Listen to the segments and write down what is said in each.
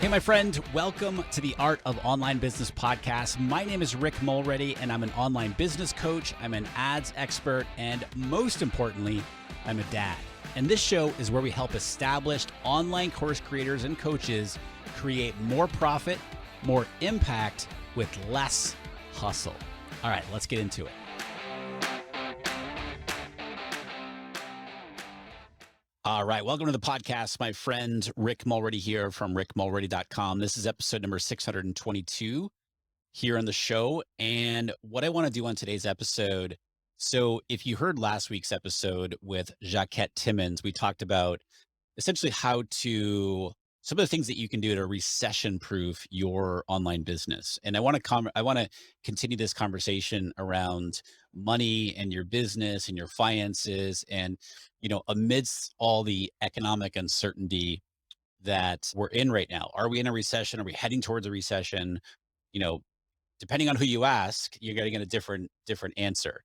Hey, my friend, welcome to the Art of Online Business podcast. My name is Rick Mulready, and I'm an online business coach. I'm an ads expert, and most importantly, I'm a dad. And this show is where we help established online course creators and coaches create more profit, more impact with less hustle. All right, let's get into it. All right, welcome to the podcast. My friend Rick Mulready here from rickmulready.com. This is episode number 622 here on the show. And what I want to do on today's episode, so if you heard last week's episode with Jacquette Timmons, we talked about essentially some of the things that you can do to recession-proof your online business. And I want to continue this conversation around money and your business and your finances. And, amidst all the economic uncertainty that we're in right now, are we in a recession? Are we heading towards a recession? Depending on who you ask, you're going to get a different answer.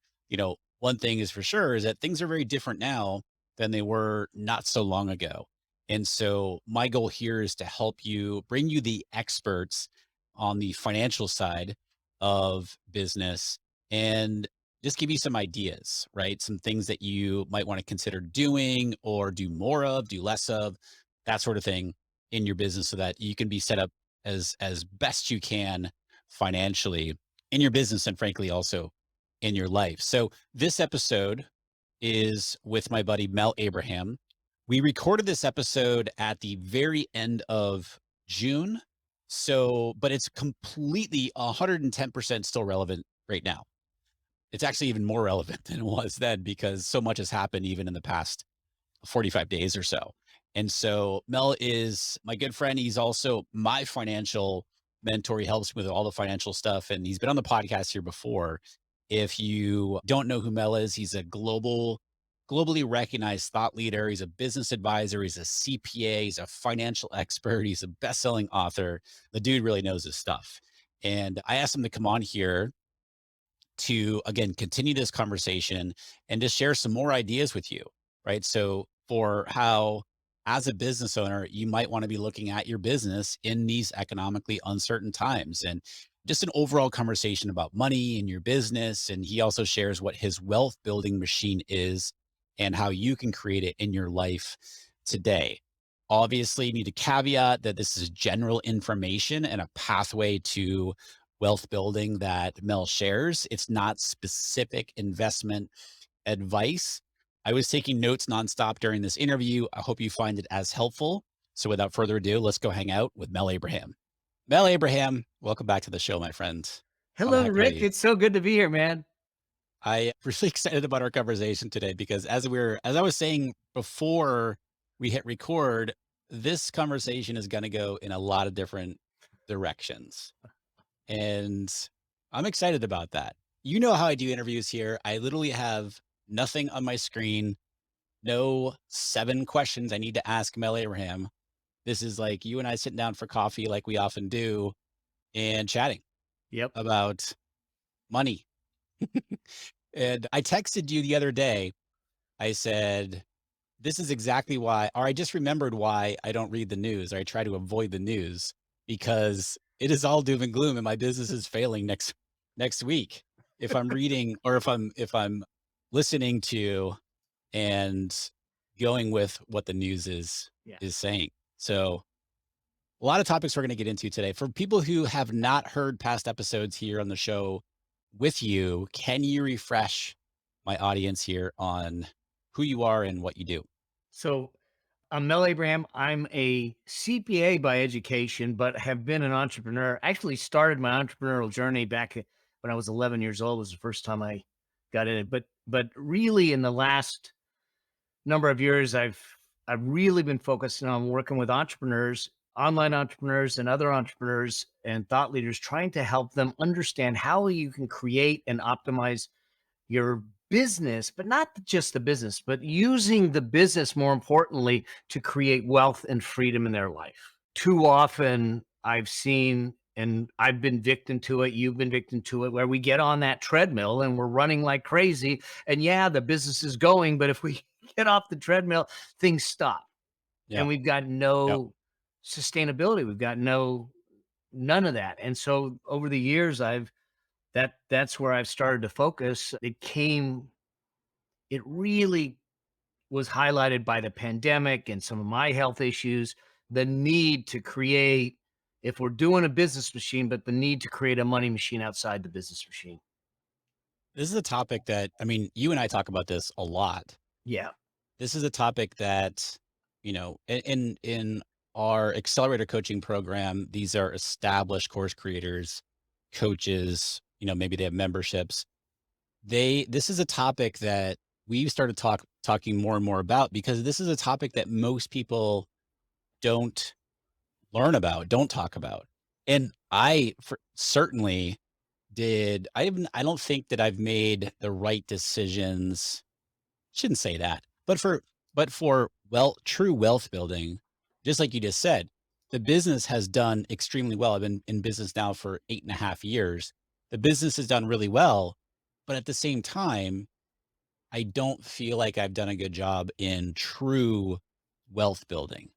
One thing is for sure is that things are very different now than they were not so long ago. And so my goal here is to bring you the experts on the financial side of business and just give you some ideas, right? Some things that you might want to consider doing or do more of, do less of, that sort of thing in your business so that you can be set up as best you can financially in your business and frankly also in your life. So this episode is with my buddy Mel Abraham. We recorded this episode at the very end of June. But it's completely 110% still relevant right now. It's actually even more relevant than it was then because so much has happened even in the past 45 days or so. And so Mel is my good friend. He's also my financial mentor. He helps me with all the financial stuff. And he's been on the podcast here before. If you don't know who Mel is, he's a globally recognized thought leader. He's a business advisor. He's a CPA. He's a financial expert. He's a best-selling author. The dude really knows his stuff. And I asked him to come on here to, again, continue this conversation and just share some more ideas with you, right? So for how, as a business owner, you might want to be looking at your business in these economically uncertain times, and just an overall conversation about money in your business. And he also shares what his wealth building machine is and how you can create it in your life today. Obviously, you need to caveat that this is general information and a pathway to wealth building that Mel shares. It's not specific investment advice. I was taking notes nonstop during this interview. I hope you find it as helpful. So without further ado, let's go hang out with Mel Abraham. Mel Abraham, welcome back to the show, my friend. How the Hello, heck are Rick. you? It's so good to be here, man. I'm really excited about our conversation today because as I was saying before we hit record, this conversation is going to go in a lot of different directions. And I'm excited about that. You know how I do interviews here. I literally have nothing on my screen, no 7 questions I need to ask Mel Abraham. This is like you and I sitting down for coffee like we often do and chatting Yep. about money. And I texted you the other day. I said, this is exactly why, or I just remembered why I don't read the news, or I try to avoid the news, because it is all doom and gloom and my business is failing next week if I'm reading or if I'm listening to and going with what the news is Yeah. saying. So a lot of topics we're going to get into today. For people who have not heard past episodes here on the show with you, can you refresh my audience here on who you are and what you do? So I'm Mel Abraham. I'm a CPA by education, but have been an entrepreneur. Actually started my entrepreneurial journey back when I was 11 years old was the first time I got in it. But really in the last number of years, I've really been focusing on working with entrepreneurs, online entrepreneurs and other entrepreneurs and thought leaders, trying to help them understand how you can create and optimize your business, but not just the business, but using the business more importantly to create wealth and freedom in their life. Too often I've seen, and I've been victim to it, you've been victim to it, where we get on that treadmill and we're running like crazy. And yeah, the business is going, but if we get off the treadmill, things stop. Yeah. And we've got Yep. sustainability. We've got none of that. And so over the years, that's where I've started to focus. It really was highlighted by the pandemic and some of my health issues, the need to create, if we're doing a business machine, but the need to create a money machine outside the business machine. This is a topic that, I mean, you and I talk about this a lot. Yeah. This is a topic that, in our accelerator coaching program, these are established course creators, coaches, maybe they have memberships. This is a topic that we've started talking more and more about because this is a topic that most people don't learn about, don't talk about. And certainly I don't think that I've made the right decisions. Shouldn't say that, but for true wealth building, just like you just said, the business has done extremely well. I've been in business now for 8.5 years. The business has done really well, but at the same time, I don't feel like I've done a good job in true wealth building.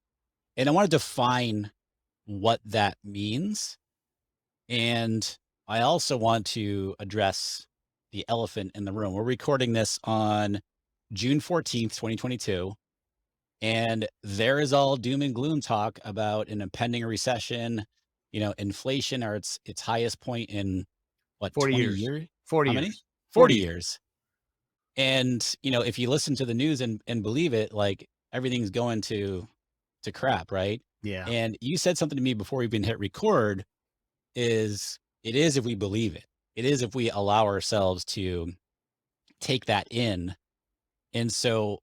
And I want to define what that means. And I also want to address the elephant in the room. We're recording this on June 14th, 2022. And there is all doom and gloom talk about an impending recession, inflation are its highest point in what, 40 20 years. years? 40 How many? years. 40 40 years. years. And, if you listen to the news and believe it, like everything's going to crap, right? Yeah. And you said something to me before we even hit record it is if we believe it. It is if we allow ourselves to take that in. And so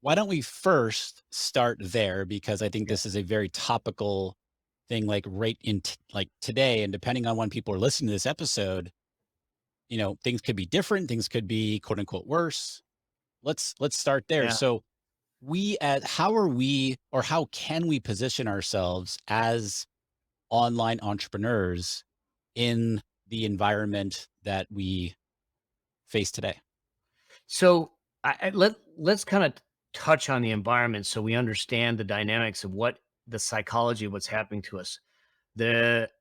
why don't we first start there? Because I think Yeah. this is a very topical thing, like like today. And depending on when people are listening to this episode, things could be different. Things could be quote unquote worse. Let's start there. Yeah. So how are we, or how can we position ourselves as online entrepreneurs in the environment that we face today? So let's kind of touch on the environment so we understand the dynamics of what the psychology of what's happening to us.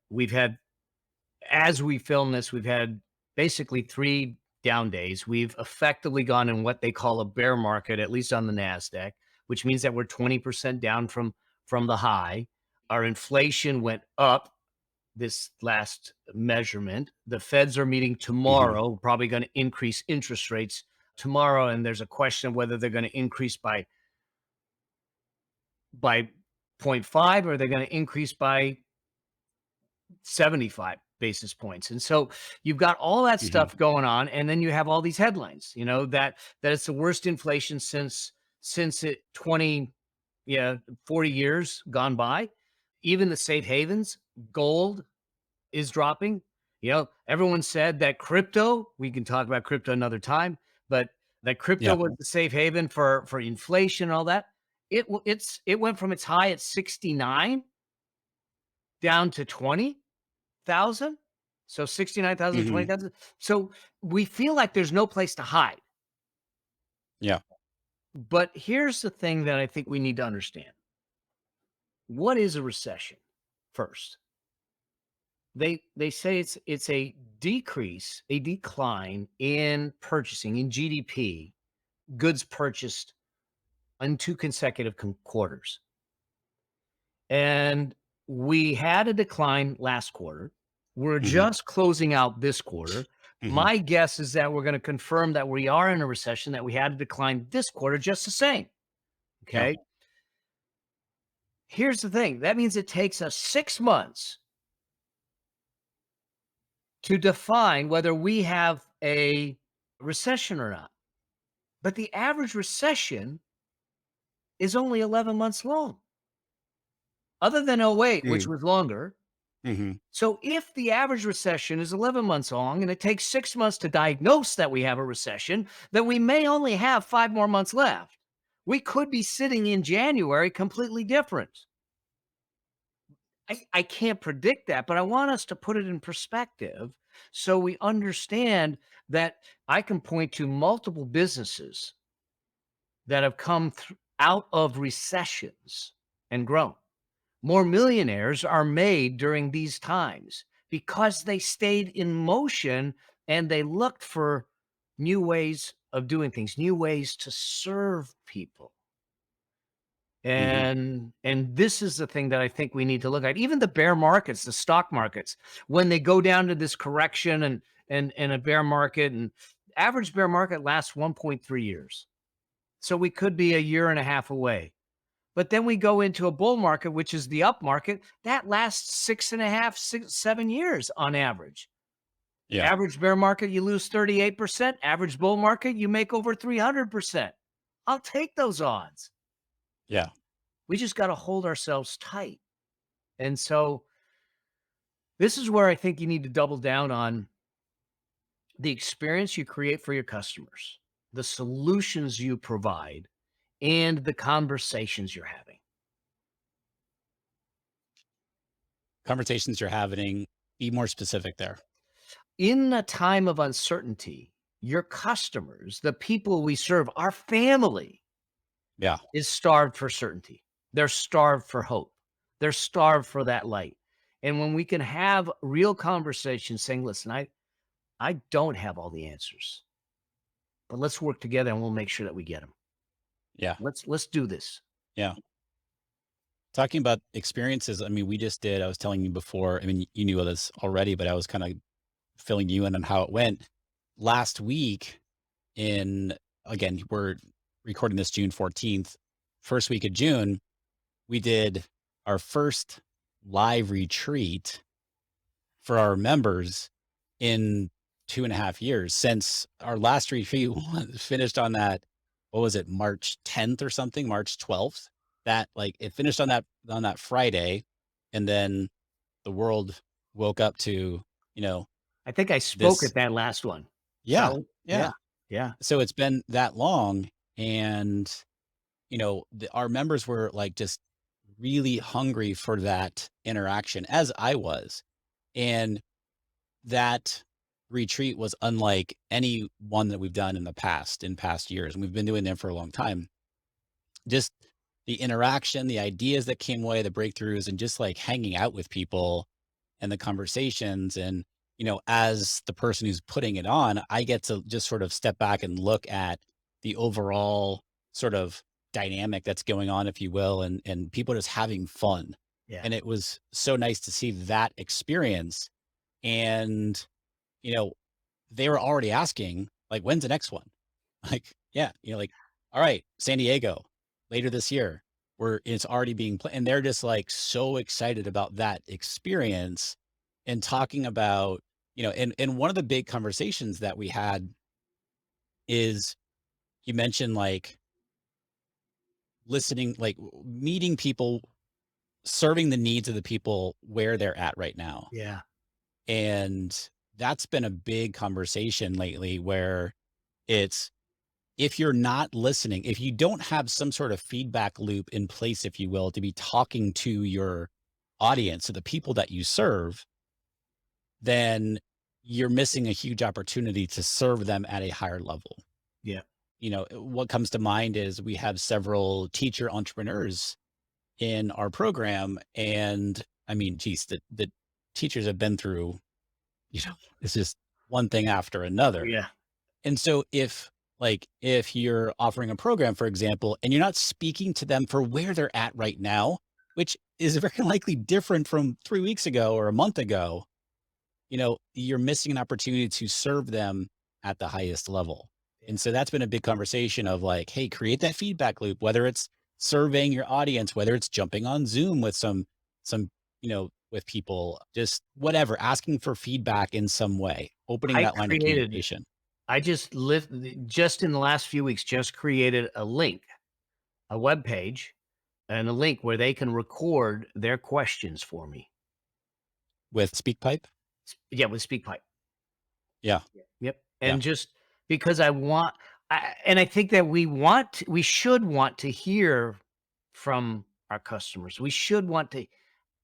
We've had, as we film this, we've had basically 3 down days. We've effectively gone in what they call a bear market, at least on the Nasdaq, which means that we're 20% down from the high. Our inflation went up this last measurement. The Feds are meeting Mhm. tomorrow, probably going to increase interest rates tomorrow, and there's a question of whether they're going to increase by zero point 0.5 or they're going to increase by 75 basis points. And so you've got all that Mhm. stuff going on, and then you have all these headlines, that it's the worst inflation since it 20, yeah, 40 years gone by. Even the safe havens, gold is dropping. Everyone said that crypto, we can talk about crypto another time, but that crypto Yeah. was the safe haven for inflation and all that. It went from its high at 69 down to 20,000. So 69,000, Mhm. 20,000. So we feel like there's no place to hide. Yeah. But here's the thing that I think we need to understand. What is a recession? First, they say it's a decline in purchasing, in GDP, goods purchased in 2 consecutive quarters. And we had a decline last quarter. We're Mhm. just closing out this quarter. Mhm. My guess is that we're going to confirm that we are in a recession, that we had a decline this quarter just the same. Yeah. Okay. Here's the thing, that means it takes us 6 months to define whether we have a recession or not. But the average recession is only 11 months long, other than '08, which Mm. was longer. Mhm. So if the average recession is 11 months long and it takes 6 months to diagnose that we have a recession, then we may only have 5 more months left. We could be sitting in January completely different. I can't predict that, but I want us to put it in perspective so we understand that I can point to multiple businesses that have come out of recessions and grown. More millionaires are made during these times because they stayed in motion and they looked for new ways of doing things, new ways to serve people. Hmm. And this is the thing that I think we need to look at. Even the bear markets, the stock markets, when they go down to this correction and a bear market, and average bear market lasts 1.3 years. So we could be a year and a half away. But then we go into a bull market, which is the up market, that lasts 6.5, 6, 7 years on average. Yeah. Average bear market, you lose 38%. Average bull market, you make over 300%. I'll take those odds. Yeah. We just got to hold ourselves tight. And so this is where I think you need to double down on the experience you create for your customers, the solutions you provide, and the conversations you're having. Conversations you're having, be more specific there. In a time of uncertainty, your customers, the people we serve, our family Yeah. is starved for certainty. They're starved for hope. They're starved for that light. And when we can have real conversations saying, listen, I don't have all the answers, but let's work together and we'll make sure that we get them. Yeah. Let's do this. Yeah. Talking about experiences, I mean, we just did, I was telling you before, I mean, you knew of this already, but I was kind of filling you in on how it went. Last week in, again, we're recording this June 14th, first week of June, we did our first live retreat for our members in 2.5 years since our last retreat finished on that, what was it, March 10th or something, March 12th. That like it finished on that Friday, and then the world woke up to, you know, I think I spoke this. at that last one. Yeah, Yeah. yeah. Yeah. So it's been that long, and our members were like just really hungry for that interaction, as I was, and that retreat was unlike any one that we've done in past years, and we've been doing them for a long time. Just the interaction, the ideas that came away, the breakthroughs, and just like hanging out with people and the conversations. And, as the person who's putting it on, I get to just sort of step back and look at the overall sort of dynamic that's going on, if you will, and people just having fun. Yeah. And it was so nice to see that experience. And, you know, they were already asking, like, when's the next one? Like, yeah, like, all right, San Diego later this year, where it's already being planned. And they're just like so excited about that experience and talking about, and one of the big conversations that we had is you mentioned like listening, like meeting people, serving the needs of the people where they're at right now. Yeah. And that's been a big conversation lately where it's, if you're not listening, if you don't have some sort of feedback loop in place, if you will, to be talking to your audience, to the people that you serve, then you're missing a huge opportunity to serve them at a higher level. Yeah. What comes to mind is we have several teacher entrepreneurs in our program. And I mean, geez, the teachers have been through, it's just one thing after another. Yeah. And so if you're offering a program, for example, and you're not speaking to them for where they're at right now, which is very likely different from 3 weeks ago or a month ago, you're missing an opportunity to serve them at the highest level. Yeah. And so that's been a big conversation of like, hey, create that feedback loop, whether it's surveying your audience, whether it's jumping on Zoom with some, with people, just whatever, asking for feedback in some way, opening I that line of created communication. I just in the last few weeks, just created a link, a web page, and a link where they can record their questions for me. With SpeakPipe? Yeah, with SpeakPipe. Yeah, Yep. yeah, And just because I think that we should want to hear from our customers. We should want to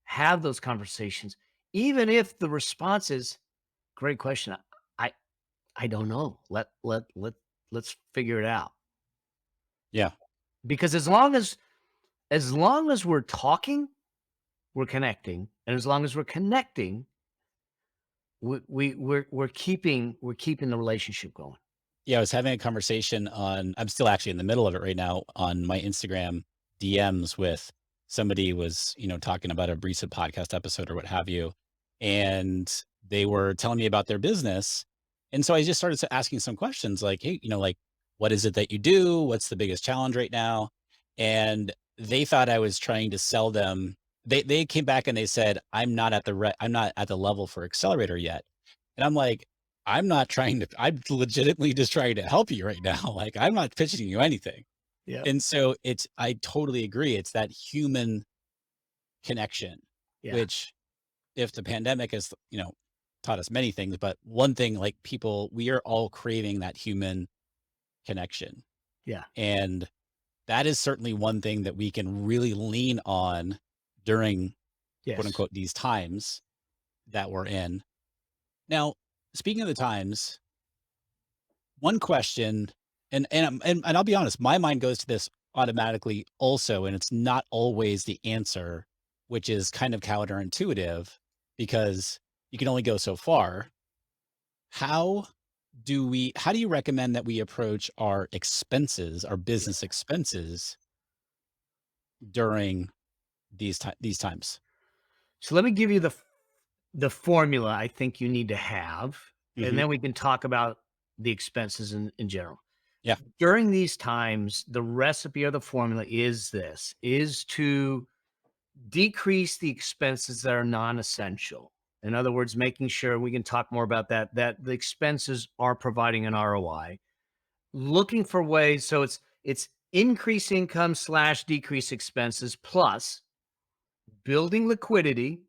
have those conversations, even if the response is, great question. I I don't know. Let's figure it out. yeah, Because as long as we're talking, we're connecting. And as long as we're connecting, we're keeping the relationship going. Yeah, I was having a conversation I'm still actually in the middle of it right now on my Instagram DMs with somebody was, talking about a recent podcast episode or what have you. And they were telling me about their business. And so I just started asking some questions like, hey, like, what is it that you do? What's the biggest challenge right now? And they thought I was trying to sell them. They came back and they said, I'm not at the level for accelerator yet. And I'm like, I'm legitimately just trying to help you right now. Like, I'm not pitching you anything. Yeah. And so I totally agree. It's that human connection, Yeah. which if the pandemic has, taught us many things, but one thing like we are all craving that human connection. Yeah. And that is certainly one thing that we can really lean on during quote Yes. unquote these times that we're in. Now, speaking of the times, one question, and I'll be honest, my mind goes to this automatically also, and it's not always the answer, which is kind of counterintuitive because you can only go so far. How how do you recommend that we approach our expenses, our Yeah. business expenses during these times? So let me give you the formula I think you need to have, and Hmm. then we can talk about the expenses in general. Yeah. During these times, the recipe or the formula is to decrease the expenses that are non-essential. In other words, making sure we can talk more about that the expenses are providing an ROI. Looking for ways, so it's increase income slash decrease expenses plus building liquidity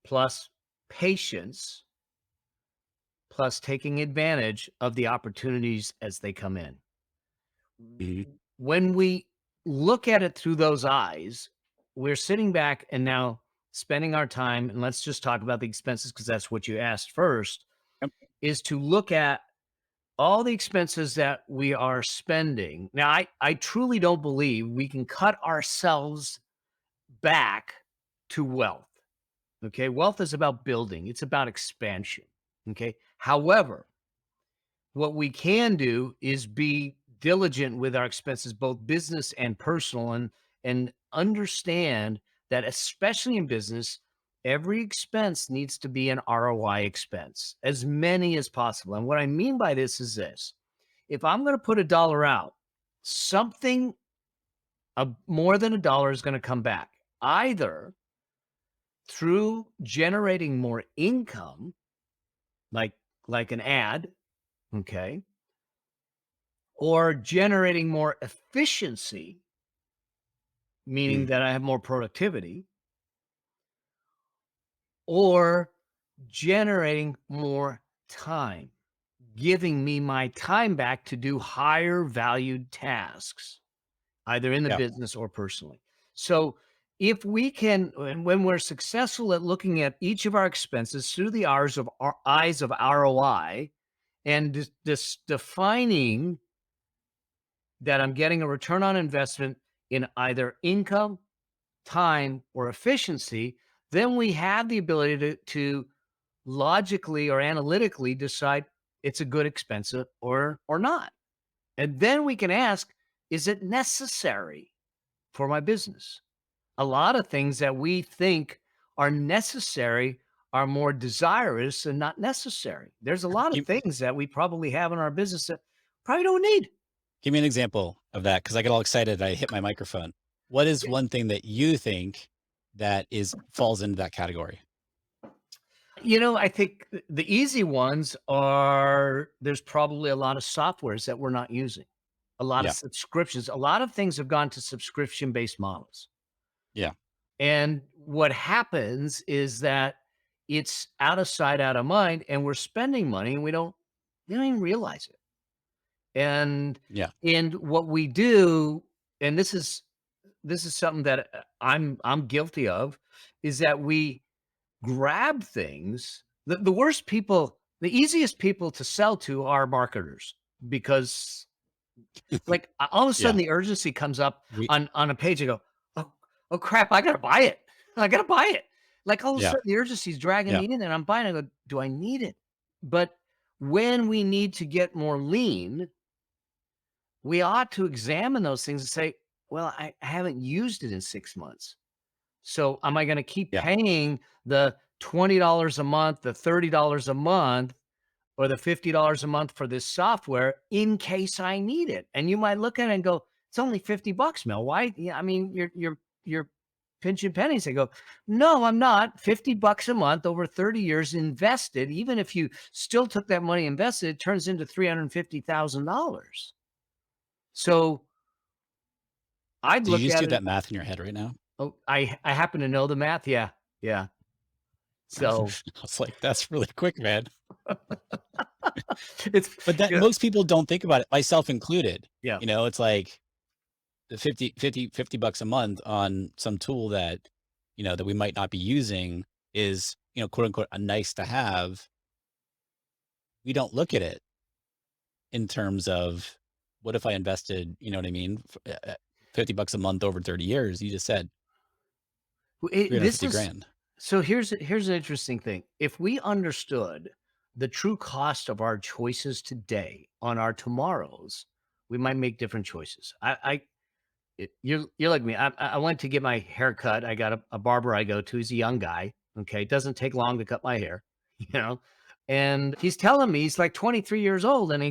plus patience plus taking advantage of the opportunities as they come in. Hmm. When we look at it through those eyes, we're sitting back and now spending our time, and let's just talk about the expenses because that's what you asked first, Yep. is to look at all the expenses that we are spending. Now, I truly don't believe we can cut ourselves back to wealth. Okay. Wealth is about building, it's about expansion. Okay. However, what we can do is be diligent with our expenses, both business and personal, and understand that especially in business, every expense needs to be an ROI expense, as many as possible. And what I mean by this is this: if I'm going to put $1 out, something more than $1 is going to come back, either through generating more income, like an ad, okay, or generating more efficiency, meaning Mm. that I have more productivity, or generating more time, giving me my time back to do higher valued tasks, either in the Yeah. business or personally. So, if we can, and when we're successful at looking at each of our expenses through the eyes of ROI and defining that I'm getting a return on investment in either income, time, or efficiency, then we have the ability to logically or analytically decide it's a good expense or not. And then we can ask, is it necessary for my business? A lot of things that we think are necessary are more desirous and not necessary. There's a lot of Give, things that we probably have in our business that probably don't need. give me an example of that because I get all excited. I hit my microphone. What is one thing that you think that falls into that category? I think the easy ones are there's probably a lot of softwares that we're not using, a lot of Yeah. subscriptions. A lot of things have gone to subscription based models. Yeah. And what happens is that it's out of sight, out of mind, and we're spending money and we don't even realize it. And Yeah. what we do, and this is something that I'm guilty of, is that we grab things. The worst people, the easiest people to sell to are marketers because like all of a sudden Yeah. the urgency comes up We on a page. I go, oh, oh crap, I gotta buy it. I gotta buy it. Like all of a Yeah. sudden the urgency's dragging Yeah. me in and I'm buying it. I go, do I need it? But when we need to get more lean, we ought to examine those things and say, well, I haven't used it in 6 months. So am I going to keep Yeah. paying the $20 a month, the $30 a month, or the $50 a month for this software in case I need it? And you might look at it and go, it's only $50, Mel. Why? Yeah, I mean, you're pinching pennies. I go, no, I'm not. $50 a month over 30 years invested. Even if you still took that money invested, it turns into $350,000. So I'd Do you look just at do it. that math in your head right now? Oh, I happen to know the math. Yeah. Yeah. I So was like, that's really quick, man. it's But that yeah, most people don't think about it, myself included. yeah. It's like the fifty bucks a month on some tool that, that we might not be using is, quote unquote, a nice to have. We don't look at it in terms of what if I invested, you know what I mean? 50 bucks a month over 30 years. You just said This 350 is grand. so here's an interesting thing. If we understood the true cost of our choices today on our tomorrows, we might make different choices. You're like me. I went to get my hair cut. I got a barber I go to. He's a young guy. Okay, it doesn't take long to cut my hair, you know. And he's telling me he's like 23 years old, and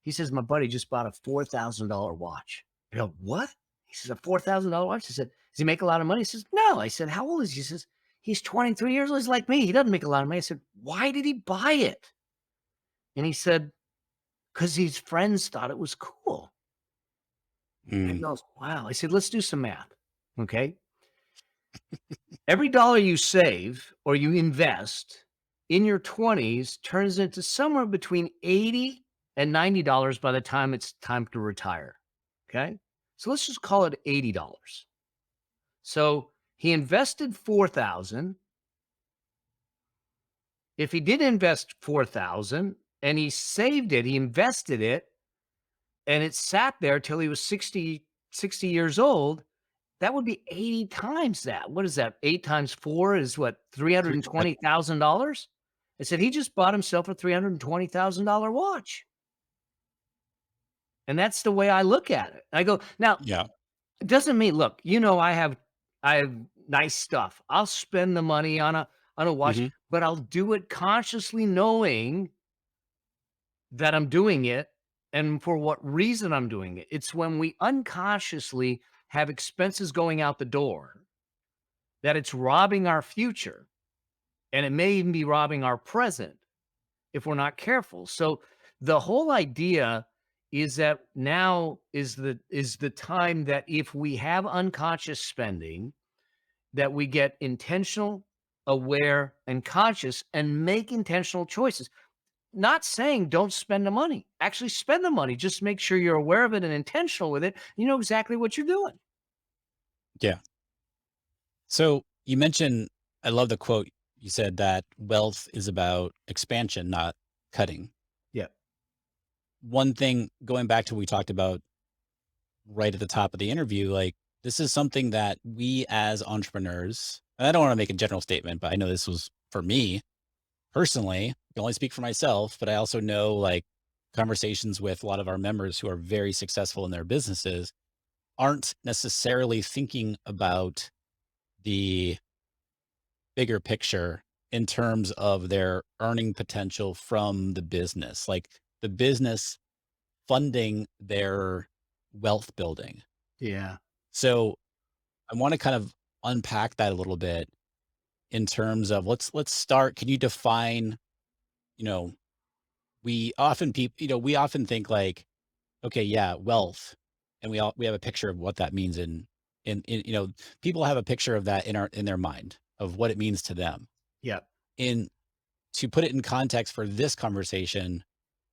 he says my buddy just bought a $4,000 watch. I go, what? He says a $4,000 watch. I said, does he make a lot of money? He says, no. I said, how old is he? He says, he's 23 years old. He's like me. He doesn't make a lot of money. I said, why did he buy it? And he said, because his friends thought it was cool. I Mm, go, wow. I said, let's do some math. Okay. Every dollar you save or you invest in your 20s turns into somewhere between 80 and $90 by the time it's time to retire. Okay. So let's just call it $80. So he invested 4,000. If he did invest 4,000 and he saved it, he invested it and it sat there till he was 60 years old. That would be 80 times that. What is that? 8 times 4 is what? yep. $320,000? I said, he just bought himself a $320,000 watch. And that's the way I look at it. I go, now, Yeah. it doesn't mean, look, I have nice stuff. I'll spend the money on a watch, Hmm. but I'll do it consciously knowing that I'm doing it and for what reason I'm doing it. It's when we unconsciously have expenses going out the door that it's robbing our future, and it may even be robbing our present if we're not careful. So the whole idea is that now is the time that if we have unconscious spending, that we get intentional, aware, and conscious and make intentional choices. Not saying don't spend the money. Actually spend the money. Just make sure you're aware of it and intentional with it. You know exactly what you're doing. Yeah. So you mentioned, I love the quote. You said that wealth is about expansion, not cutting. Yeah. One thing, going back to what we talked about right at the top of the interview, like this is something that we as entrepreneurs, and I don't want to make a general statement, but I know this was for me personally. I can only speak for myself, but I also know like conversations with a lot of our members who are very successful in their businesses aren't necessarily thinking about the bigger picture in terms of their earning potential from the business, like the business funding their wealth building. Yeah. So I want to kind of unpack that a little bit in terms of let's start. Can you define, you know, we often think like, okay, yeah, wealth. And we have a picture of what that means in people have a picture of that in their mind of what it means to them. Yeah. In To put it in context for this conversation,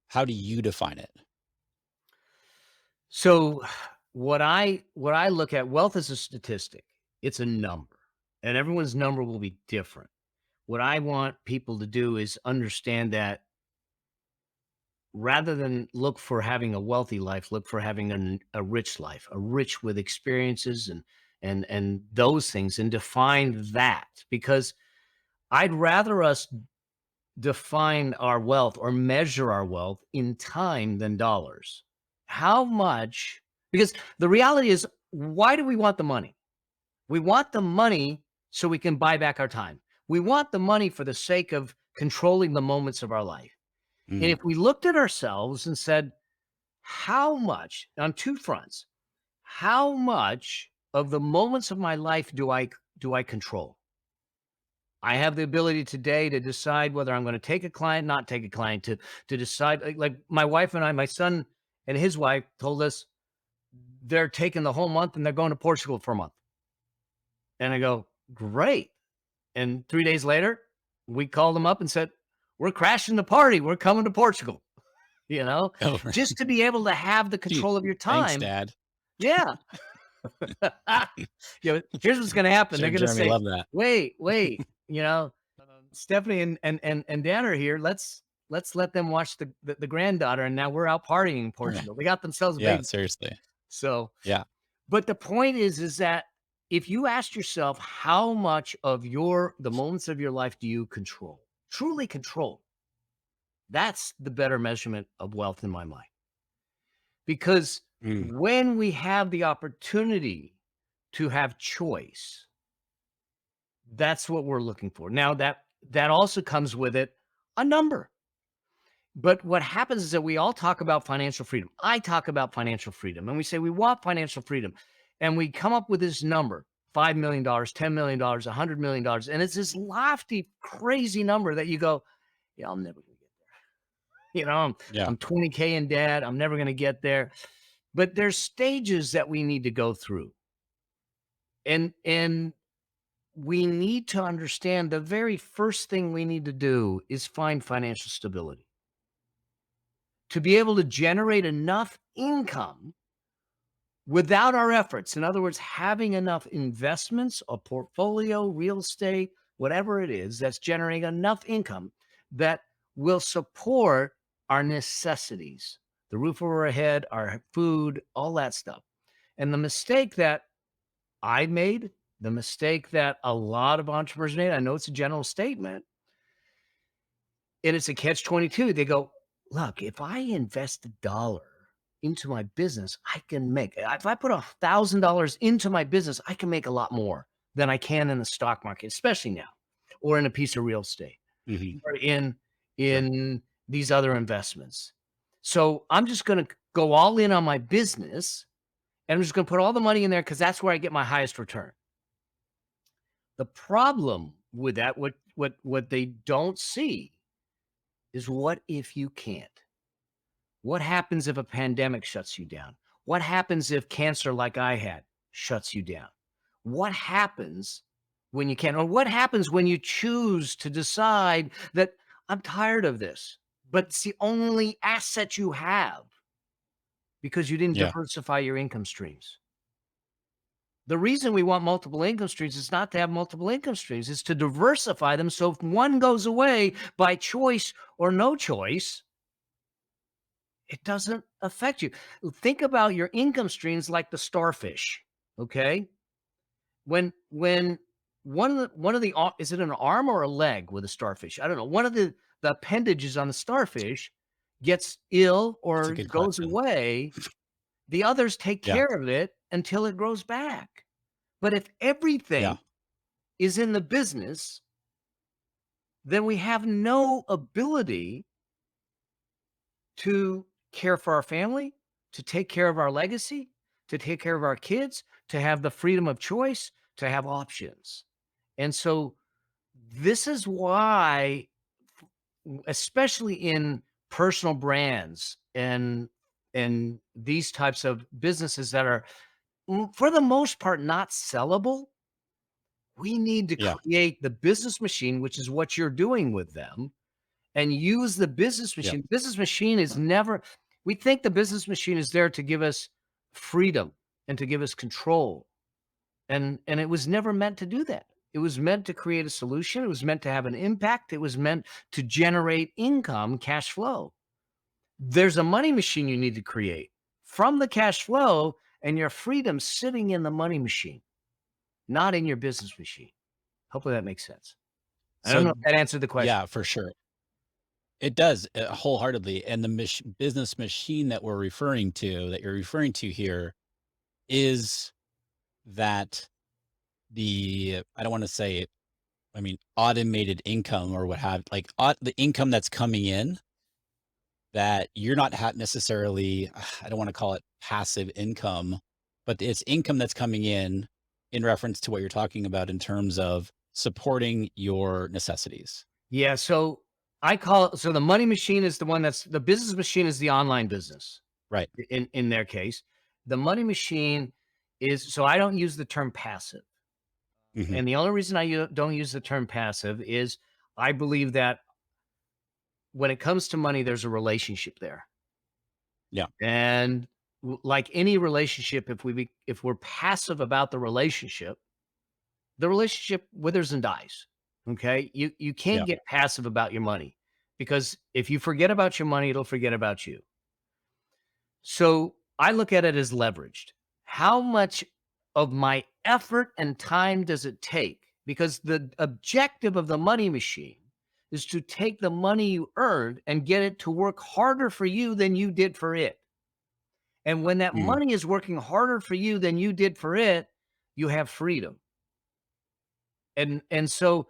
how do you define it? So what I look at, wealth is a statistic. It's a number. And everyone's number will be different. What I want people to do is understand that rather than look for having a wealthy life, look for having a rich life, a rich with experiences and those things, and define that, because I'd rather us define our wealth or measure our wealth in time than dollars. How much? Because the reality is, why do we want the money? We want the money so we can buy back our time. We want the money for the sake of controlling the moments of our life. And Mm, if we looked at ourselves and said, how much on two fronts, how much of the moments of my life do I control? I have the ability today to decide whether I'm going to take a client, not take a client, to decide, like my wife and I, my son and his wife told us they're taking the whole month and they're going to Portugal for a month. And I go, great. And 3 days later, we called them up and said, we're crashing the party. We're coming to Portugal, oh, just to be able to have the gee, control of your thanks, time. Dad. Yeah. Here's what's going to happen. They're Sure, going to Jeremy, say, love that. wait, Stephanie and Dan are here. Let's let them watch the granddaughter. And now we're out partying in Portugal. They got themselves a Yeah, baby. seriously. So, Yeah. but the point is that if you ask yourself, how much of the moments of your life do you control, truly control? That's the better measurement of wealth in my mind. Because Mm, when we have the opportunity to have choice, that's what we're looking for. Now that also comes with it a number. But what happens is that we all talk about financial freedom. I talk about financial freedom, and we say we want financial freedom. And we come up with this number, $5 million, $10 million, $100 million. And it's this lofty, crazy number that you go, yeah, I'm never going to get there. yeah. I'm 20K in debt. I'm never going to get there. But there's stages that we need to go through. And we need to understand the very first thing we need to do is find financial stability to be able to generate enough income without our efforts. In other words, having enough investments, a portfolio, real estate, whatever it is, that's generating enough income that will support our necessities, the roof over our head, our food, all that stuff. And the mistake that I made, the mistake that a lot of entrepreneurs made, I know it's a general statement, and it's a catch 22. They go, look, if I invest $1 into my business, I can make, if I put $1,000 into my business, I can make a lot more than I can in the stock market, especially now, or in a piece of real estate, Hmm. or in Sure. in these other investments. So I'm just going to go all in on my business, and I'm just going to put all the money in there because that's where I get my highest return. The problem with that, what they don't see is, what if you can't? What happens if a pandemic shuts you down? What happens if cancer, like I had, shuts you down? What happens when you can't? Or what happens when you choose to decide that I'm tired of this, but it's the only asset you have because you didn't Yeah. diversify your income streams? The reason we want multiple income streams is not to have multiple income streams, it's to diversify them. So if one goes away by choice or no choice, it doesn't affect you. Think about your income streams like the starfish. Okay. When one of the is it an arm or a leg with a starfish? I don't know. One of the appendages on the starfish gets ill That's a or good goes question. away, the others take Yeah. care of it until it grows back. But if Yeah. everything is in the business, then we have no ability to care for our family, to take care of our legacy, to take care of our kids, to have the freedom of choice, to have options. And so this is why, especially in personal brands and these types of businesses that are, for the most part, not sellable, we need to Yeah. create the business machine, which is what you're doing with them, and use the business Yeah. machine. Business machine is never, we think the business machine is there to give us freedom and to give us control. And it was never meant to do that. It was meant to create a solution. It was meant to have an impact. It was meant to generate income, cash flow. There's a money machine you need to create from the cash flow, and your freedom sitting in the money machine. not in your business machine. Hopefully that makes sense. I don't So know if that answered the question. yeah, for sure. It does, wholeheartedly. And the business machine that you're referring to here is that I don't want to say it, I mean, automated income or what have like the income that's coming in that you're not necessarily, I don't want to call it passive income, but it's income that's coming in reference to what you're talking about in terms of supporting your necessities. Yeah, so I call it, so the money machine is the one that's the business machine is the online business Right. in their case. The money machine is, so I don't use the term passive. Hmm. And the only reason don't use the term passive is I believe that when it comes to money, there's a relationship there. Yeah. And like any relationship, if we're passive about the relationship withers and dies. Okay? You can't Yeah. get passive about your money because if you forget about your money, it'll forget about you. So I look at it as leveraged. How much of my effort and time does it take? Because the objective of the money machine is to take the money you earned and get it to work harder for you than you did for it. And when that Mm. money is working harder for you than you did for it, you have freedom. And so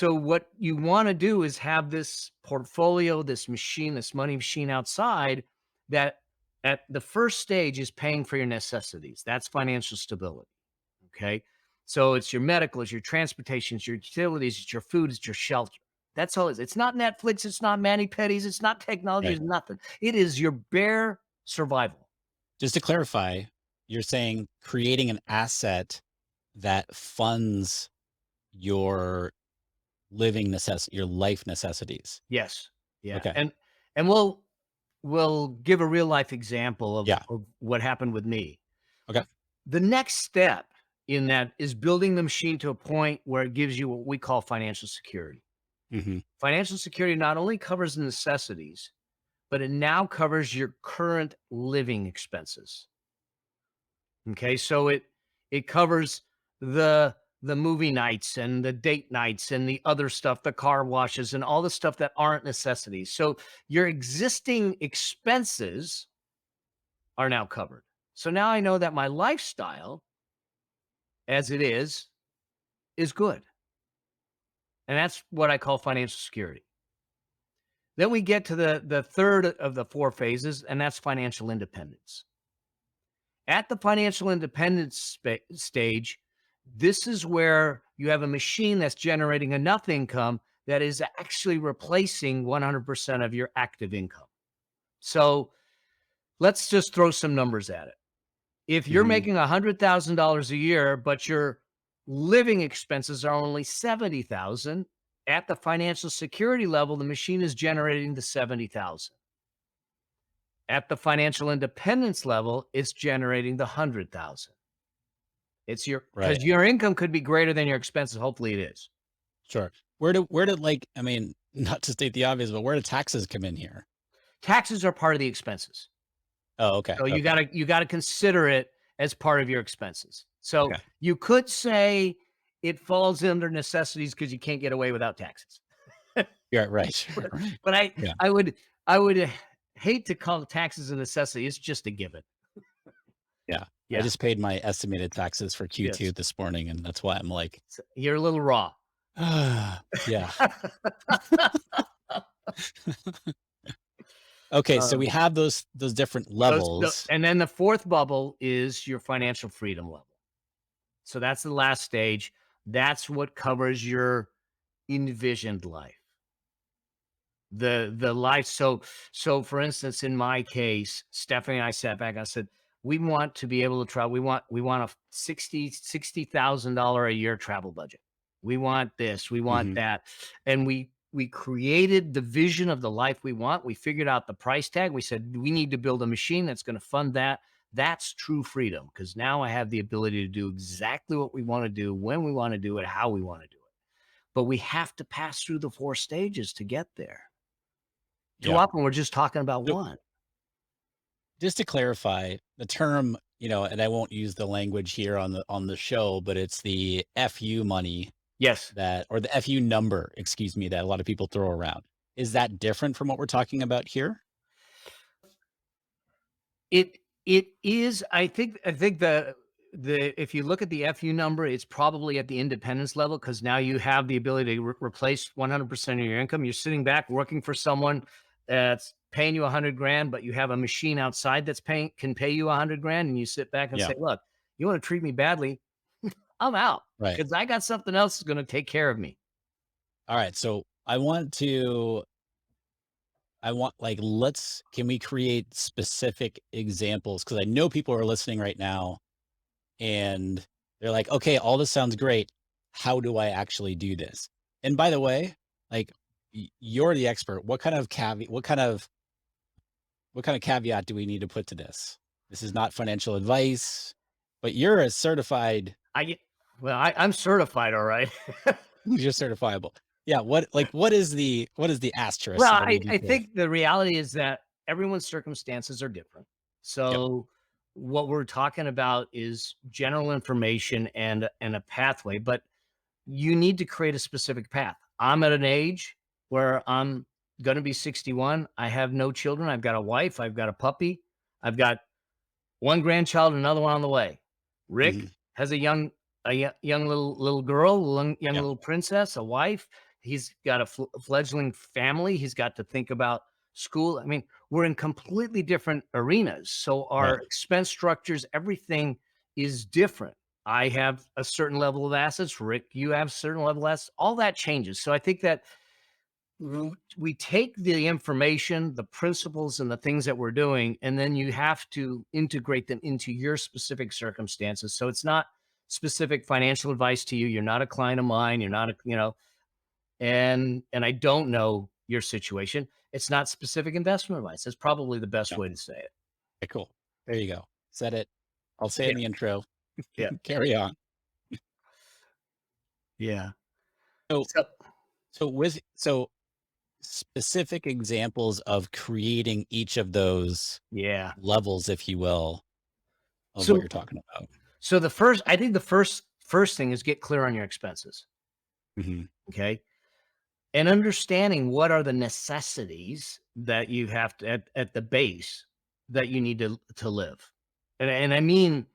what you want to do is have this portfolio, this machine, this money machine outside that at the first stage is paying for your necessities. That's financial stability. Okay. So it's your medical, it's your transportation, it's your utilities, it's your food, it's your shelter. That's all it is. It's not Netflix, it's not Manny Petties, it's not technology, Right. it's nothing. It is your bare survival. Just to clarify, you're saying creating an asset that funds your your life necessities. Yes. Yeah. Okay. And we'll give a real life example Yeah. of what happened with me. Okay. The next step in that is building the machine to a point where it gives you what we call financial security. Hmm. Financial security not only covers the necessities, but it now covers your current living expenses. Okay, so it covers the the movie nights and the date nights and the other stuff, the car washes and all the stuff that aren't necessities. So your existing expenses are now covered. So now I know that my lifestyle as it is good. And that's what I call financial security. Then we get to the third of the four phases, and that's financial independence. At the financial independence stage, this is where you have a machine that's generating enough income that is actually replacing 100% of your active income. So let's just throw some numbers at it. If you're Hmm. making $100,000 a year, but your living expenses are only 70,000, at the financial security level, the machine is generating the 70,000. At the financial independence level, it's generating the 100,000. It's your Right. because your income could be greater than your expenses. Hopefully it is. Sure. Where did like, I mean, not to state the obvious, but where do taxes come in here? Taxes are part of the expenses. Oh, okay. So you Okay. gotta consider it as part of your expenses. So Okay. you could say it falls under necessities because you can't get away without taxes. Yeah. Right. But Right. but Yeah. I would hate to call taxes a necessity. It's just a given. Yeah. I Yeah. just paid my estimated taxes for Q2 Yes. this morning, and that's why I'm like, So you're a little raw. yeah. Okay. So Um, we have those different levels. and then the fourth bubble is your financial freedom level. So that's the last stage. That's what covers your envisioned life. The life. So for instance, in my case, Stephanie and I sat back. I said, we want to be able to travel. We want a $60,000 a year travel budget. We want this. We want Hmm. that. And we created the vision of the life we want. We figured out the price tag. We said we need to build a machine that's going to fund that. That's true freedom because now I have the ability to do exactly what we want to do, when we want to do it, how we want to do it. But we have to pass through the four stages to get there. Too Yeah. often we're just talking about So one. just to clarify, the term and I won't use the language here on the show, but it's the FU money Yes. or the FU number, excuse me, that a lot of people throw around. Is that different from what we're talking about here? It is. I think the if you look at the FU number, it's probably at the independence level because now you have the ability to replace 100% of your income. You're sitting back working for someone that's paying you 100 grand, but you have a machine outside that's paying can pay you 100 grand, and you sit back and Yeah. say, "Look, you want to treat me badly? I'm out Right. because I got something else that's going to take care of me." All right. So can we create specific examples? Because I know people are listening right now and they're like, okay, all this sounds great. How do I actually do this? And by the way, like you're the expert. What kind of caveat do we need to put to this? This is not financial advice, but you're a certified, I get well, I'm certified, all right. you're certifiable. Yeah. What is the asterisk Well, that I need to I put? think the reality is that everyone's circumstances are different. Yep. So what we're talking about is general information and a pathway, but you need to create a specific path. I'm at an age where I'm going to be 61. I have no children. I've got a wife. I've got a puppy. I've got one grandchild, another one on the way. Hmm. Rick has a young little girl, young Yep. little princess, a wife. He's got a fledgling family. He's got to think about school. I mean, we're in completely different arenas. So our Right. expense structures, everything is different. I have a certain level of assets. Rick, you have a certain level of assets. All that changes. So I think that we take the information, the principles, and the things that we're doing, and then you have to integrate them into your specific circumstances. So it's not specific financial advice to you. You're not a client of mine. You're not and I don't know your situation. It's not specific investment advice. That's probably the best Yep. way to say it. Okay, cool. There you go. Said it. I'll say it Yeah. in the intro. Yeah. Carry on. Yeah. So, So so specific examples of creating each of those yeah. levels, if you will, of what So you're talking about. I think the first thing is get clear on your expenses. Hmm. Okay. And understanding what are the necessities that you have to at the base that you need to live. And I mean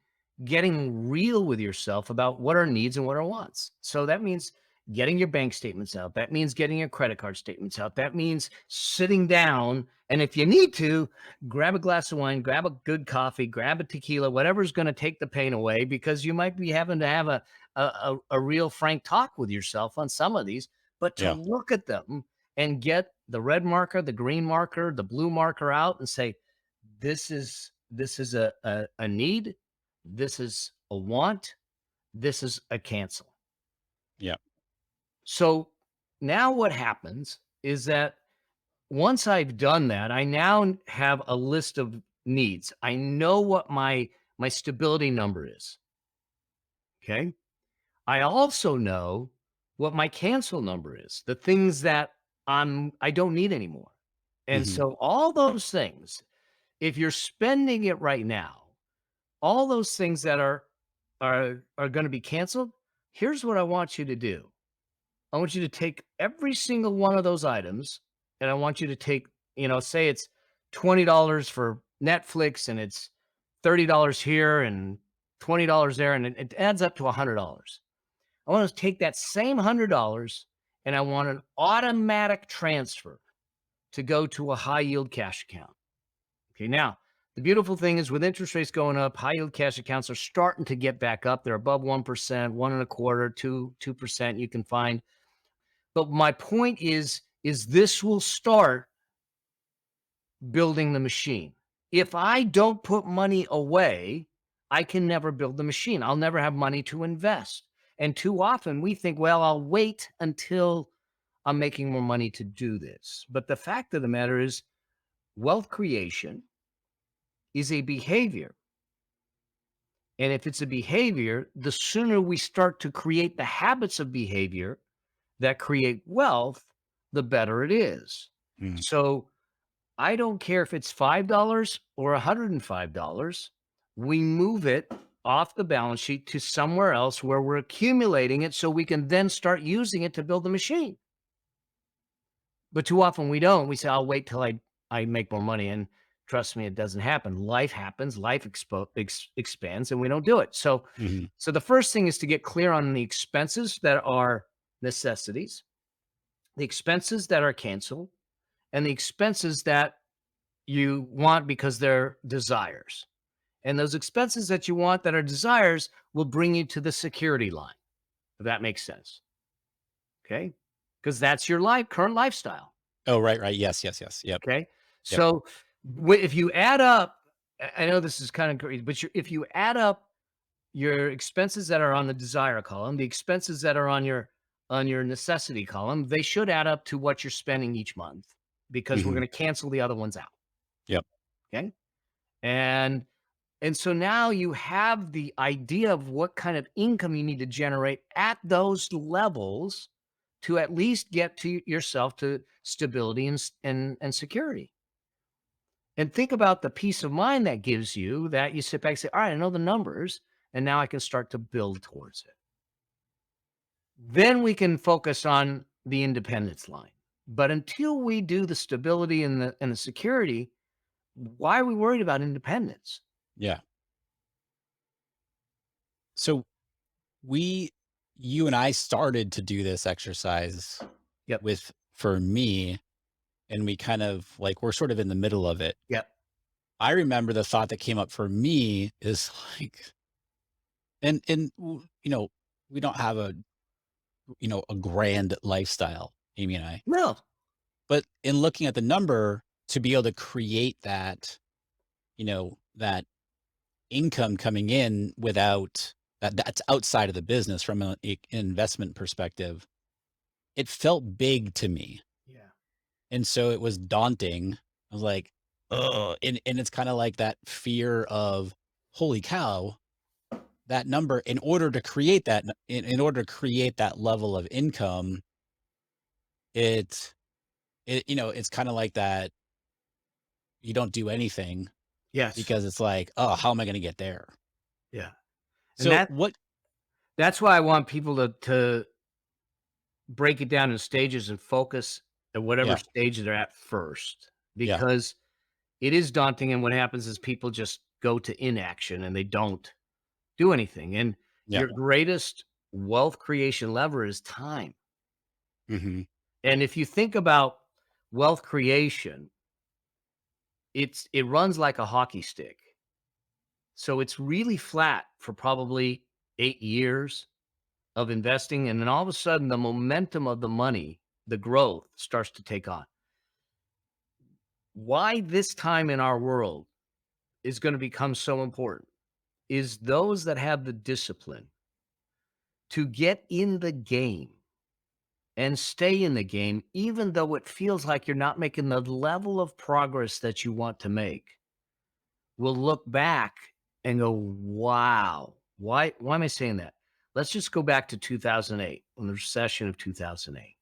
getting real with yourself about what are needs and what are wants. So that means getting your bank statements out. That means getting your credit card statements out. That means sitting down and if you need to, grab a glass of wine, grab a good coffee, grab a tequila, whatever's going to take the pain away because you might be having to have a real frank talk with yourself on some of these, but to Yeah. look at them and get the red marker, the green marker, the blue marker out and say, this is a need, this is a want, this is a cancel. Yeah. So now what happens is that once I've done that, I now have a list of needs. I know what my stability number is. Okay. I also know what my cancel number is, the things that I don't need anymore. And Hmm. so all those things, if you're spending it right now, all those things that are going to be canceled, here's what I want you to do. I want you to take every single one of those items and I want you to take, say it's $20 for Netflix and it's $30 here and $20 there and it adds up to $100. I want to take that same $100 and I want an automatic transfer to go to a high yield cash account. Okay. Now, the beautiful thing is with interest rates going up, high yield cash accounts are starting to get back up. They're above 1%, one and a quarter, 2% you can find. But my point is this will start building the machine. If I don't put money away, I can never build the machine. I'll never have money to invest. And too often we think, well, I'll wait until I'm making more money to do this. But the fact of the matter is, wealth creation is a behavior. And if it's a behavior, the sooner we start to create the habits of behavior that create wealth, the better it is. Mm. So I don't care if it's $5 or $105. we move it off the balance sheet to somewhere else where we're accumulating it so we can then start using it to build the machine. But too often we don't. We say, I'll wait till I make more money. And trust me, it doesn't happen. Life happens, life expands, and we don't do it. So, Hmm. so the first thing is to get clear on the expenses that are necessities, the expenses that are canceled, and the expenses that you want because they're desires. And those expenses that you want that are desires will bring you to the security line, if that makes sense. Okay. Because that's your current lifestyle. Oh, right, right. Yes, yes, yes. Yep, Okay. yep. So if you add up, I know this is kind of crazy, but if you add up your expenses that are on the desire column, the expenses that are on your necessity column, they should add up to what you're spending each month because we're Hmm. going to cancel the other ones out. Yep. Okay. And so now you have the idea of what kind of income you need to generate at those levels to at least get to yourself to stability and security. And think about the peace of mind that gives you that you sit back and say, all right, I know the numbers, and now I can start to build towards it. Then we can focus on the independence line. But until we do the stability and the security, why are we worried about independence? Yeah. So we, you and I started to do this exercise Yep. with, for me, and we kind of like, we're sort of in the middle of it. Yep. I remember the thought that came up for me is like, we don't have a grand lifestyle, Amy and I, No. but in looking at the number to be able to create that income coming in without that's outside of the business from an investment perspective, it felt big to me. Yeah. And so it was daunting. I was like, oh, and it's kind of like that fear of, holy cow, that number, in order to create that, in order to create that level of income, it, it's kind of like that. You don't do anything Yes. because it's like, oh, how am I going to get there? Yeah. And So what? that's why I want people to break it down in stages and focus at whatever Yeah. stage they're at first, Yeah. because it is daunting. And what happens is people just go to inaction and they don't do anything. And Yeah. your greatest wealth creation lever is time. Hmm. And if you think about wealth creation, it runs like a hockey stick. So it's really flat for probably 8 years of investing. And then all of a sudden, the momentum of the money, the growth starts to take on. Why this time in our world is going to become so important is those that have the discipline to get in the game and stay in the game, even though it feels like you're not making the level of progress that you want to make, will look back and go, wow, why am I saying that? Let's just go back to 2008, when the recession of 2008.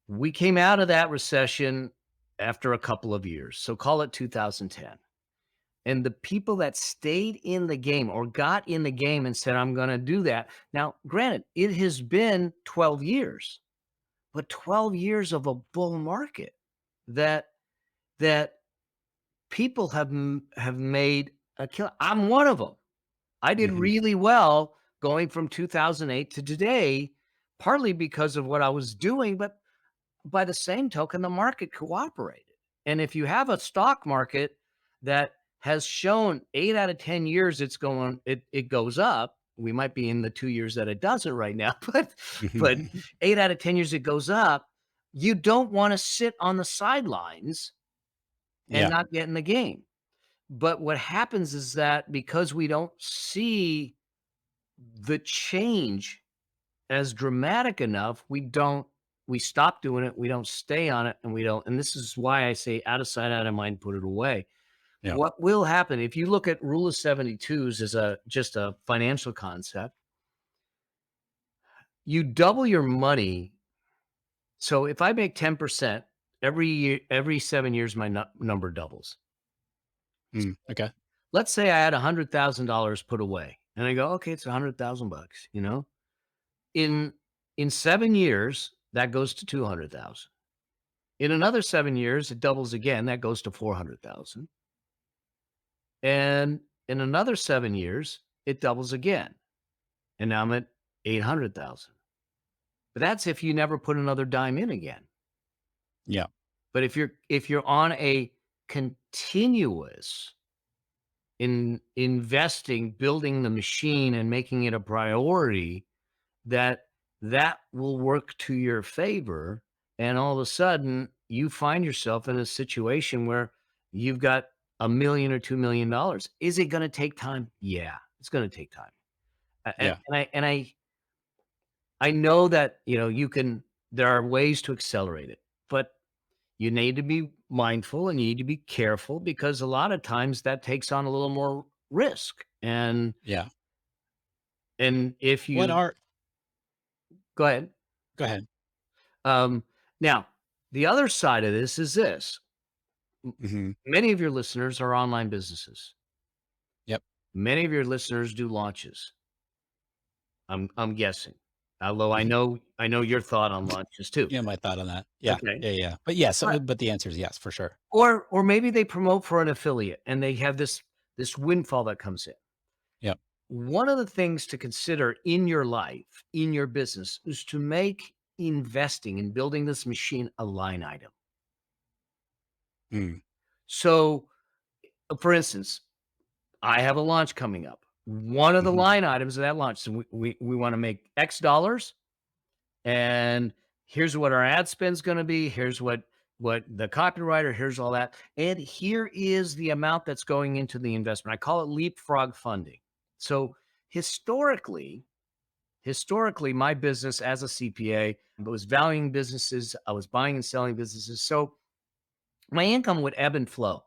We came out of that recession after a couple of years. So call it 2010. And the people that stayed in the game or got in the game and said, I'm going to do that. Now, granted, it has been 12 years, but 12 years of a bull market that that people have made a kill. I'm one of them. I did Hmm. really well going from 2008 to today, partly because of what I was doing, but by the same token, the market cooperated. And if you have a stock market that has shown 8 out of 10 years it goes up, we might be in the 2 years that it doesn't right now, but 8 out of 10 years it goes up, you don't wanna sit on the sidelines and Yeah. not get in the game. But what happens is that because we don't see the change as dramatic enough, we stop doing it, we don't stay on it, and we don't, and this is why I say out of sight, out of mind, put it away. Yeah. What will happen if you look at rule of 72s as just a financial concept, you double your money. So if I make 10% every year, every 7 years, my number doubles. Mm, okay. let's say I had $100,000 put away and I go, okay, it's 100,000 bucks, in, in 7 years, that goes to 200,000. In another 7 years, it doubles again. That goes to 400,000. And in another 7 years, it doubles again. And now I'm at 800,000. But that's if you never put another dime in again. Yeah. But if you're on a continuous investing, building the machine and making it a priority, that will work to your favor. And all of a sudden, you find yourself in a situation where you've got a million or $2 million. Is it going to take time? Yeah, it's going to take time. And, Yeah. I know that there are ways to accelerate it, but you need to be mindful and you need to be careful because a lot of times that takes on a little more risk. Yeah. And if What you are go ahead. Go ahead. Um, Now, the other side of this is this. Hmm. Many of your listeners are online businesses. Yep. Many of your listeners do launches. I'm guessing. Although I Hmm. know your thought on launches too. Yeah, my thought on that. Yeah. Okay. Yeah. Yeah. But yes, But but the answer is yes, for sure. or maybe they promote for an affiliate and they have this windfall that comes in. Yep. One of the things to consider in your life, in your business, is to make investing and building this machine a line item. Mm. So, for instance, I have a launch coming up. One of the Hmm. line items of that launch, so we want to make X dollars, and here's what our ad spend's going to be. Here's what the copywriter. Here's all that, and here is the amount that's going into the investment. I call it leapfrog funding. So historically, my business as a CPA was valuing businesses. I was buying and selling businesses. So my income would ebb and flow.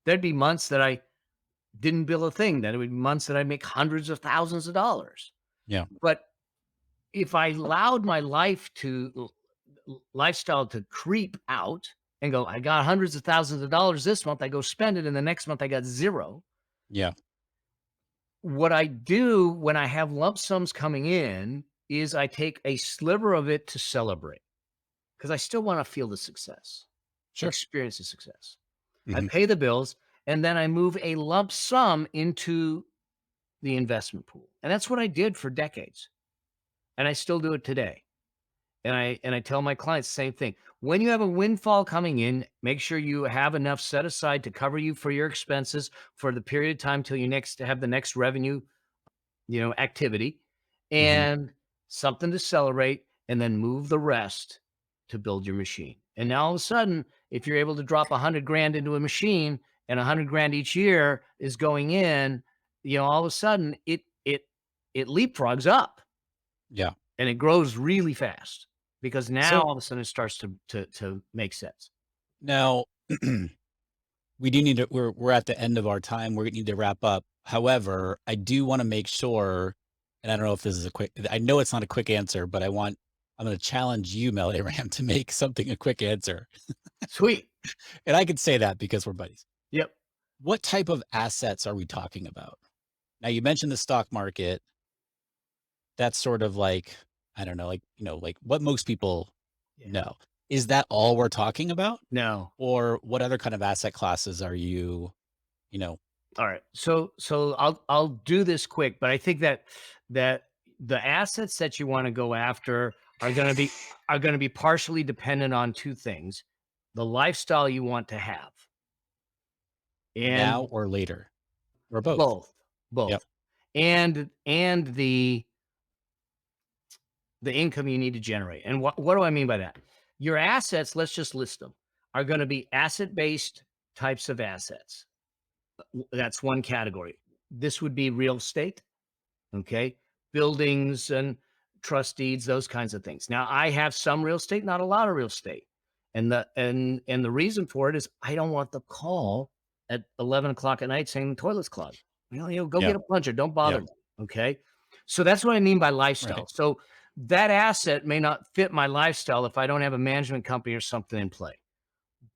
There'd be months that I didn't bill a thing. Then it would be months that I'd make hundreds of thousands of dollars. Yeah. But if I allowed my lifestyle to creep out and go, I got hundreds of thousands of dollars this month, I go spend it, and the next month I got zero. Yeah. What I do when I have lump sums coming in is I take a sliver of it to celebrate because I still want to feel the success, Sure. experience the success. I Hmm. pay the bills and then I move a lump sum into the investment pool. And that's what I did for decades. And I still do it today. And I tell my clients the same thing. When you have a windfall coming in, make sure you have enough set aside to cover you for your expenses for the period of time till you next have the next revenue, activity, Hmm. and something to celebrate, and then move the rest to build your machine. And now all of a sudden, if you're able to drop 100 grand into a machine and 100 grand each year is going in, all of a sudden it leapfrogs up Yeah. and it grows really fast because now So all of a sudden it starts to make sense. now we do need to, we're at the end of our time. We need to wrap up. However, I do want to make sure, and I don't know if this is I know it's not a quick answer, but I'm going to challenge you, Mel Abraham, to make something a quick answer. Sweet. And I could say that because we're buddies. Yep. What type of assets are we talking about? Now, you mentioned the stock market. That's sort of like, I don't know, like what most people Yeah. know. Is that all we're talking about? No. Or what other kind of asset classes are you know, All right. So I'll do this quick, but I think that the assets that you want to go after are going to be partially dependent on two things. The lifestyle you want to have now and or later or both? both both Yep. and the income you need to generate. And what do I mean by that? Your assets, let's just list them, are going to be asset-based types of assets. That's one category. This would be real estate. Okay. Buildings and trust deeds, those kinds of things. Now, I have some real estate, not a lot of real estate. And the reason for it is I don't want the call at 11 o'clock at night saying the toilet's clogged. Go Yeah. get a plunger. Don't bother Yep. me. Okay. So that's what I mean by lifestyle. Right. So that asset may not fit my lifestyle if I don't have a management company or something in play.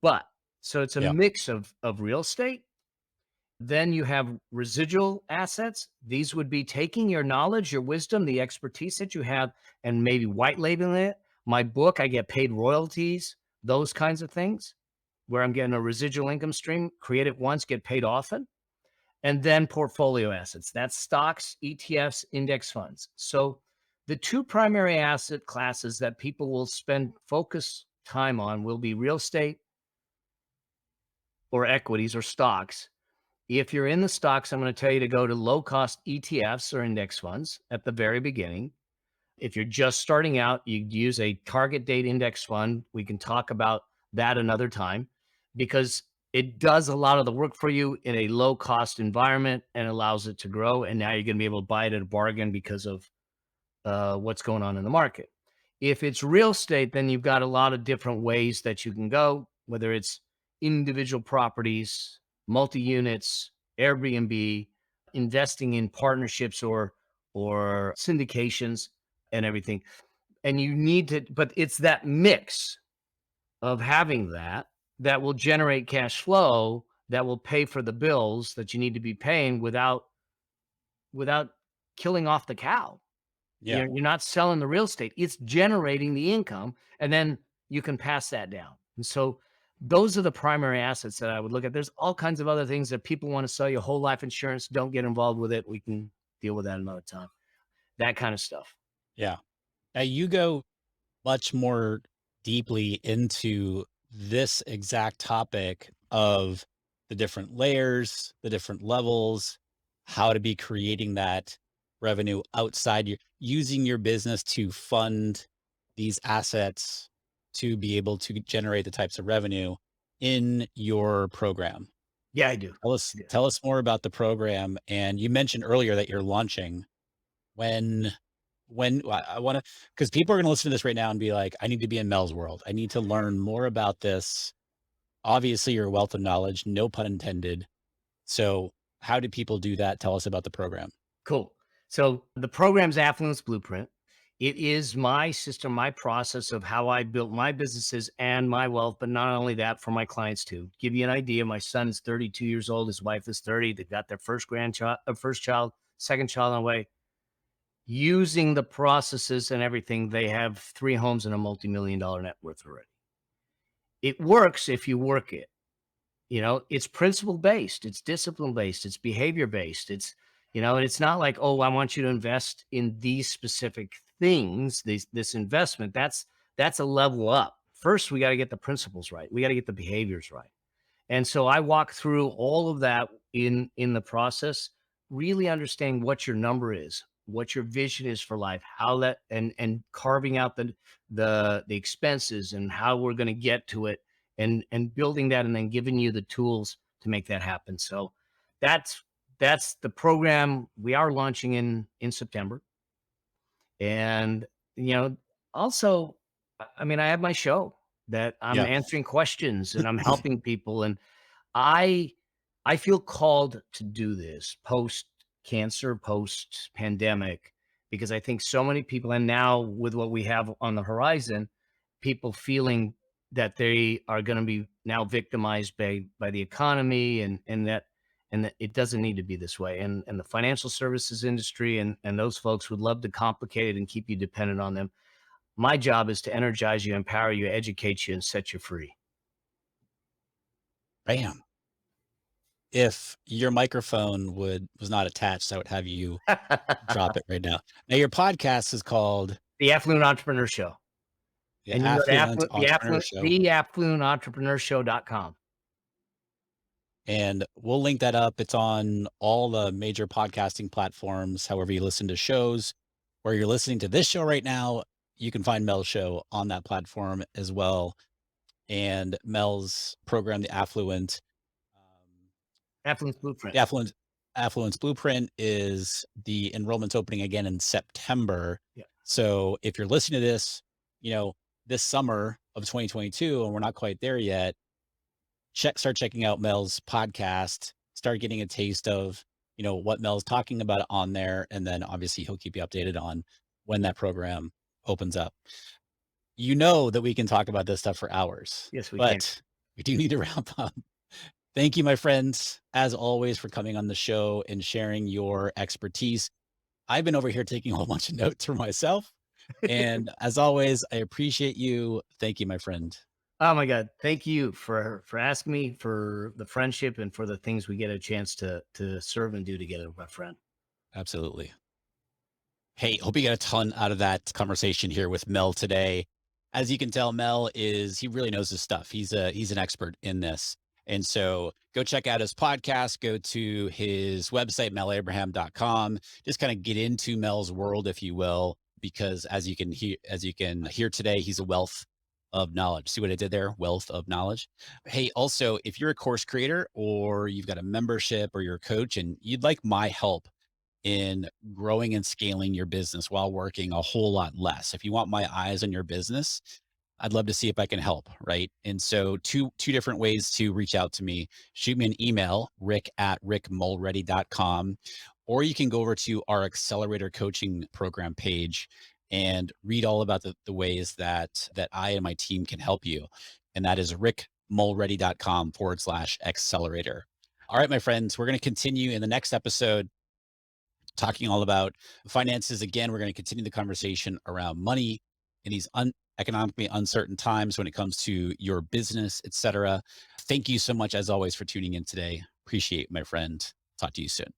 But so it's a Yeah. mix of real estate, Then you have residual assets. These would be taking your knowledge, your wisdom, the expertise that you have, and maybe white labeling it. My book, I get paid royalties, those kinds of things, where I'm getting a residual income stream, create it once, get paid often. And then portfolio assets. That's stocks, ETFs, index funds. So the two primary asset classes that people will spend focus time on will be real estate or equities or stocks. If you're in the stocks, I'm going to tell you to go to low cost ETFs or index funds at the very beginning. If you're just starting out, you use a target date index fund. We can talk about that another time because it does a lot of the work for you in a low cost environment and allows it to grow. And now you're going to be able to buy it at a bargain because of what's going on in the market. If it's real estate, then you've got a lot of different ways that you can go, whether it's individual properties, multi units, Airbnb, investing in partnerships or syndications and everything. And you need to, but it's that mix of having that that will generate cash flow that will pay for the bills that you need to be paying without killing off the cow. Yeah. You're not selling the real estate. It's generating the income, and then you can pass that down. And so those are the primary assets that I would look at. There's all kinds of other things that people want to sell you whole life insurance. Don't get involved with it. We can deal with that another time. That kind of stuff. Yeah. Now you go much more deeply into this exact topic of the different layers, the different levels, how to be creating that revenue outside your using your business to fund these assets to be able to generate the types of revenue in your program. Yeah, I do. Tell us I do. tell us more about the program. And you mentioned earlier that you're launching. When I wanna, because people are gonna listen to this right now and be like, "I need to be in Mel's world. I need to learn more about this." Obviously, you're a wealth of knowledge, no pun intended. So, how do people do that? Tell us about the program. Cool. So the program's Affluence Blueprint. It is my system, my process of how I built my businesses and my wealth, but not only that, for my clients too. Give you an idea, my son is 32 years old, his wife is 30. They've got their first grandchild, first child, second child on the way. Using the processes and everything, they have 3 homes and a multi-million-dollar net worth already. It works if you work it. It's principle based, it's discipline based, it's behavior based. And it's not like, oh, I want you to invest in these specific things, this investment. That's a level up. First, we got to get the principles right. We got to get the behaviors right. And so I walk through all of that in the process, really understanding what your number is, what your vision is for life, how that and carving out the expenses and how we're going to get to it and building that and then giving you the tools to make that happen. So that's that's the program we are launching in September. And you know, also, I mean, I have my show that I'm Yeah. answering questions and I'm helping people. And I I feel called to do this post cancer, post pandemic, because I think so many people, and now with what we have on the horizon, people feeling that they are going to be now victimized by the economy and that it doesn't need to be this way. And the financial services industry and those folks would love to complicate it and keep you dependent on them. My job is to energize you, empower you, educate you, and set you free. Bam. If your microphone was not attached, I would have you drop it right now. Now, your podcast is called The Affluent Entrepreneur Show. The And you can go to Affluent Entrepreneur Show, theaffluententrepreneurshow.com. and we'll link that up. It's on all the major podcasting platforms, however you listen to shows. Where you're listening to this show right now, you can find Mel's show on that platform as well. And Mel's program, um, Affluence Blueprint. the Affluence Blueprint, is the enrollment's opening again in September. Yeah. So if you're listening to this, this summer of 2022, and we're not quite there yet, start checking out Mel's podcast, start getting a taste of, what Mel's talking about on there. And then obviously he'll keep you updated on when that program opens up. You know that we can talk about this stuff for hours, Yes, we can. but we do need to wrap up. Thank you, my friends, as always, for coming on the show and sharing your expertise. I've been over here taking a whole bunch of notes for myself. And as always, I appreciate you. Thank you, my friend. Oh my God. Thank you for asking me, for the friendship, and for the things we get a chance to serve and do together, my friend. Absolutely. Hey, hope you got a ton out of that conversation here with Mel today. As you can tell, he really knows his stuff. He's an expert in this. And so go check out his podcast, go to his website, melabraham.com. Just kind of get into Mel's world, if you will, because as you can hear today, he's a wealth of knowledge. See what I did there? Wealth of knowledge. Hey, also, if you're a course creator or you've got a membership or you're a coach and you'd like my help in growing and scaling your business while working a whole lot less. If you want my eyes on your business, I'd love to see if I can help, right? And so two different ways to reach out to me. Shoot me an email, rick@rickmulready.com, or you can go over to our accelerator coaching program page and read all about the ways that I and my team can help you. And that is rickmulready.com/accelerator. All right, my friends, we're going to continue in the next episode talking all about finances. Again, we're going to continue the conversation around money in these economically uncertain times when it comes to your business, etc. Thank you so much, as always, for tuning in today. Appreciate it, my friend. Talk to you soon.